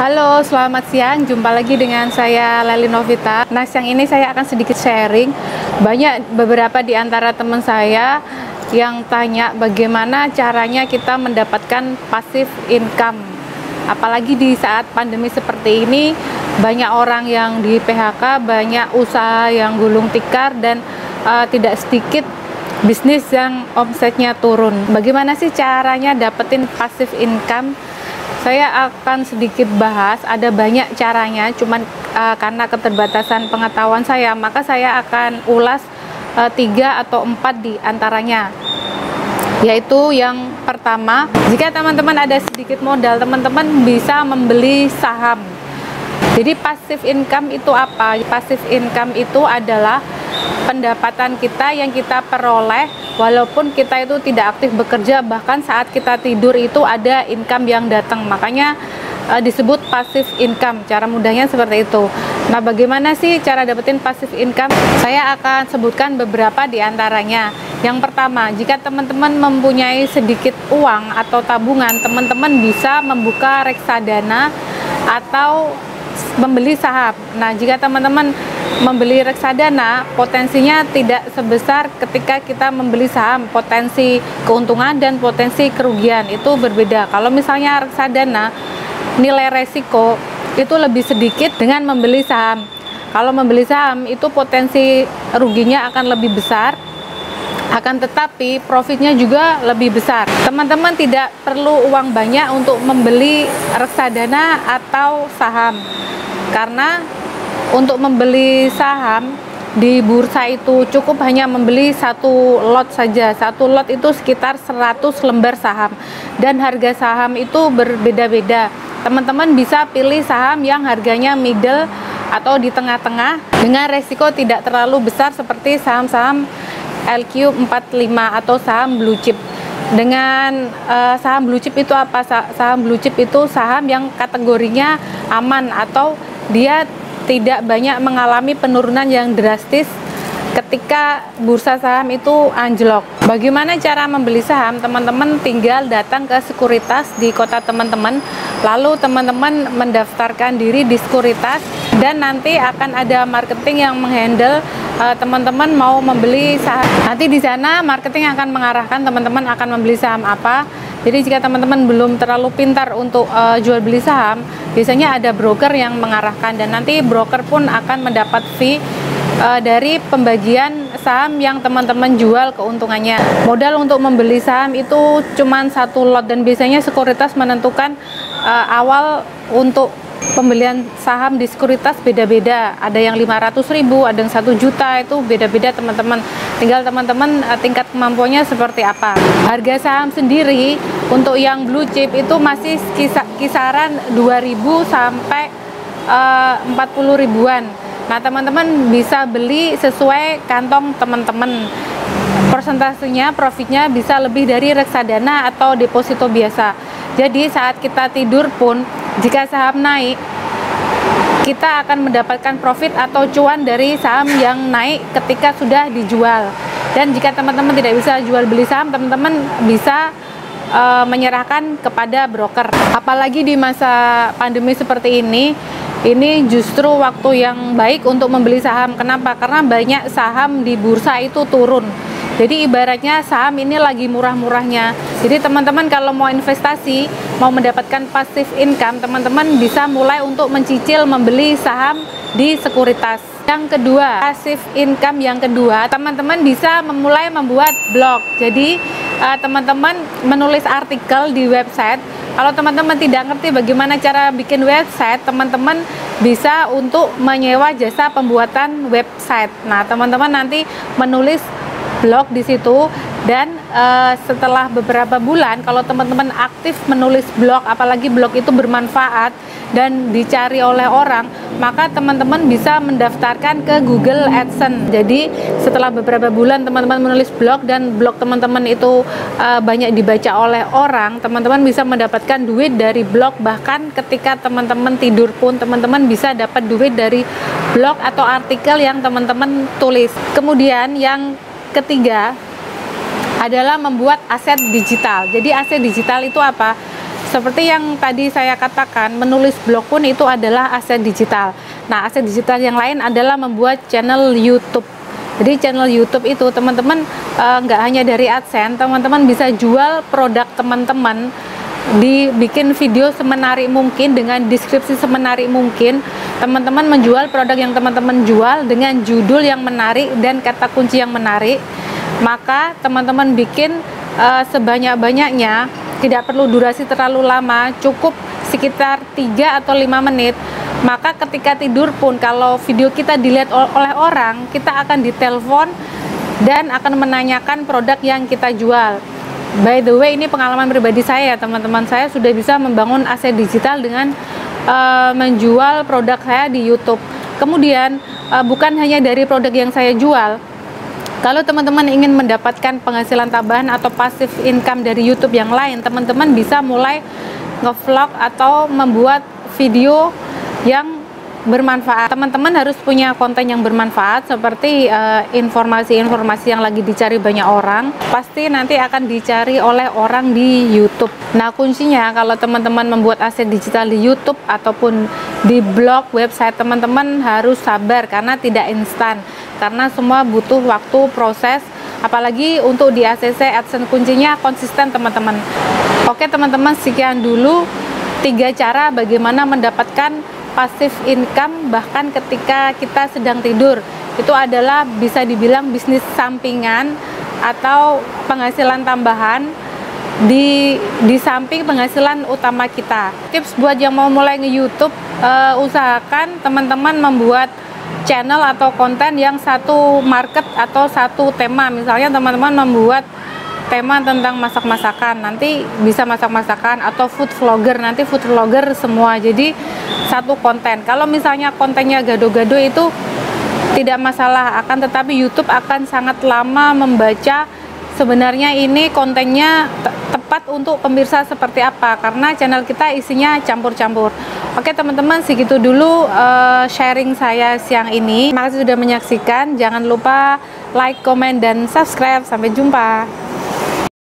Halo, selamat siang. Jumpa lagi dengan saya Leli Novita. Nah, siang ini saya akan sedikit sharing. Beberapa di antara teman saya yang tanya bagaimana caranya kita mendapatkan passive income. Apalagi di saat pandemi seperti ini, banyak orang yang di PHK, banyak usaha yang gulung tikar, dan tidak sedikit bisnis yang omsetnya turun. Bagaimana sih caranya dapetin passive income? Saya akan sedikit bahas, ada banyak caranya, cuman karena keterbatasan pengetahuan saya, maka saya akan ulas 3 atau 4 di antaranya. Yaitu yang pertama, jika teman-teman ada sedikit modal, teman-teman bisa membeli saham. Jadi passive income itu apa? Passive income itu adalah pendapatan kita yang kita peroleh walaupun kita itu tidak aktif bekerja, bahkan saat kita tidur itu ada income yang datang, makanya disebut passive income. Cara mudahnya seperti itu. Nah, bagaimana sih cara dapetin passive income? Saya akan sebutkan beberapa di antaranya. Yang pertama, jika teman-teman mempunyai sedikit uang atau tabungan, teman-teman bisa membuka reksadana atau membeli saham. Nah, jika teman-teman membeli reksadana, potensinya tidak sebesar ketika kita membeli saham. Potensi keuntungan dan potensi kerugian itu berbeda. Kalau misalnya reksadana, nilai resiko itu lebih sedikit dengan membeli saham. Kalau membeli saham itu potensi ruginya akan lebih besar, akan tetapi profitnya juga lebih besar. Teman-teman tidak perlu uang banyak untuk membeli reksadana atau saham, karena untuk membeli saham di bursa itu cukup hanya membeli satu lot saja. Satu lot itu sekitar 100 lembar saham, dan harga saham itu berbeda-beda. Teman-teman bisa pilih saham yang harganya middle atau di tengah-tengah dengan resiko tidak terlalu besar seperti saham-saham LQ45 atau saham blue chip. Dengan saham blue chip itu apa? Saham blue chip itu saham yang kategorinya aman atau dia tidak banyak mengalami penurunan yang drastis ketika bursa saham itu anjlok. Bagaimana cara membeli saham? Teman-teman tinggal datang ke sekuritas di kota teman-teman, lalu teman-teman mendaftarkan diri di sekuritas, dan nanti akan ada marketing yang menghandle teman-teman mau membeli saham. Nanti di sana marketing akan mengarahkan teman-teman akan membeli saham apa. Jadi jika teman-teman belum terlalu pintar untuk jual beli saham, biasanya ada broker yang mengarahkan, dan nanti broker pun akan mendapat fee dari pembagian saham yang teman-teman jual keuntungannya. Modal untuk membeli saham itu cuma satu lot, dan biasanya sekuritas menentukan awal untuk pembelian saham di sekuritas beda-beda. Ada yang 500.000, ada yang 1 juta, itu beda-beda teman-teman. Tinggal teman-teman tingkat kemampuannya seperti apa. Harga saham sendiri untuk yang blue chip itu masih kisaran 2.000 sampai 40 ribuan. Nah, teman-teman bisa beli sesuai kantong teman-teman. Persentasenya, profitnya bisa lebih dari reksadana atau deposito biasa. Jadi saat kita tidur pun, jika saham naik, kita akan mendapatkan profit atau cuan dari saham yang naik ketika sudah dijual. Dan jika teman-teman tidak bisa jual beli saham, teman-teman bisa menyerahkan kepada broker. Apalagi di masa pandemi seperti ini justru waktu yang baik untuk membeli saham. Kenapa? Karena banyak saham di bursa itu turun. Jadi ibaratnya saham ini lagi murah-murahnya. Jadi teman-teman kalau mau investasi, mau mendapatkan passive income, teman-teman bisa mulai untuk mencicil membeli saham di sekuritas. Yang kedua, passive income yang kedua, teman-teman bisa memulai membuat blog. Jadi teman-teman menulis artikel di website. Kalau teman-teman tidak ngerti bagaimana cara bikin website, teman-teman bisa untuk menyewa jasa pembuatan website. Nah, teman-teman nanti menulis blog di situ, dan setelah beberapa bulan kalau teman-teman aktif menulis blog, apalagi blog itu bermanfaat dan dicari oleh orang, maka teman-teman bisa mendaftarkan ke Google AdSense. Jadi setelah beberapa bulan teman-teman menulis blog dan blog teman-teman itu banyak dibaca oleh orang, teman-teman bisa mendapatkan duit dari blog. Bahkan ketika teman-teman tidur pun teman-teman bisa dapat duit dari blog atau artikel yang teman-teman tulis. Kemudian yang ketiga adalah membuat aset digital. Jadi aset digital itu apa? Seperti yang tadi saya katakan, menulis blog pun itu adalah aset digital. Nah, aset digital yang lain adalah membuat channel YouTube. Jadi channel YouTube itu teman-teman nggak hanya dari AdSense, teman-teman bisa jual produk teman-teman, dibikin video semenarik mungkin dengan deskripsi semenarik mungkin. Teman-teman menjual produk yang teman-teman jual dengan judul yang menarik dan kata kunci yang menarik. Maka teman-teman bikin sebanyak-banyaknya, tidak perlu durasi terlalu lama, cukup sekitar 3 atau 5 menit. Maka ketika tidur pun kalau video kita dilihat oleh orang, kita akan ditelepon dan akan menanyakan produk yang kita jual. By the way, ini pengalaman pribadi saya, teman-teman saya sudah bisa membangun aset digital dengan menjual produk saya di YouTube. Kemudian bukan hanya dari produk yang saya jual. Kalau teman-teman ingin mendapatkan penghasilan tambahan atau passive income dari YouTube yang lain, teman-teman bisa mulai nge-vlog atau membuat video yang bermanfaat. Teman-teman harus punya konten yang bermanfaat, seperti informasi-informasi yang lagi dicari banyak orang, pasti nanti akan dicari oleh orang di YouTube. Nah, kuncinya kalau teman-teman membuat aset digital di YouTube ataupun di blog, website, teman-teman harus sabar karena tidak instan, karena semua butuh waktu, proses. Apalagi untuk di ACC AdSense, kuncinya konsisten, teman-teman. Oke teman-teman, sekian dulu 3 cara bagaimana mendapatkan passive income bahkan ketika kita sedang tidur. Itu adalah bisa dibilang bisnis sampingan atau penghasilan tambahan di samping penghasilan utama kita. Tips buat yang mau mulai nge-YouTube, usahakan teman-teman membuat channel atau konten yang satu market atau satu tema. Misalnya teman-teman membuat tema tentang masak-masakan, nanti bisa masak-masakan, atau food vlogger, nanti food vlogger semua, jadi satu konten. Kalau misalnya kontennya gado-gado itu tidak masalah, akan tetapi YouTube akan sangat lama membaca sebenarnya ini kontennya tepat untuk pemirsa seperti apa, karena channel kita isinya campur-campur. Oke teman-teman, segitu dulu sharing saya siang ini. Terima kasih sudah menyaksikan, jangan lupa like, komen, dan subscribe. Sampai jumpa.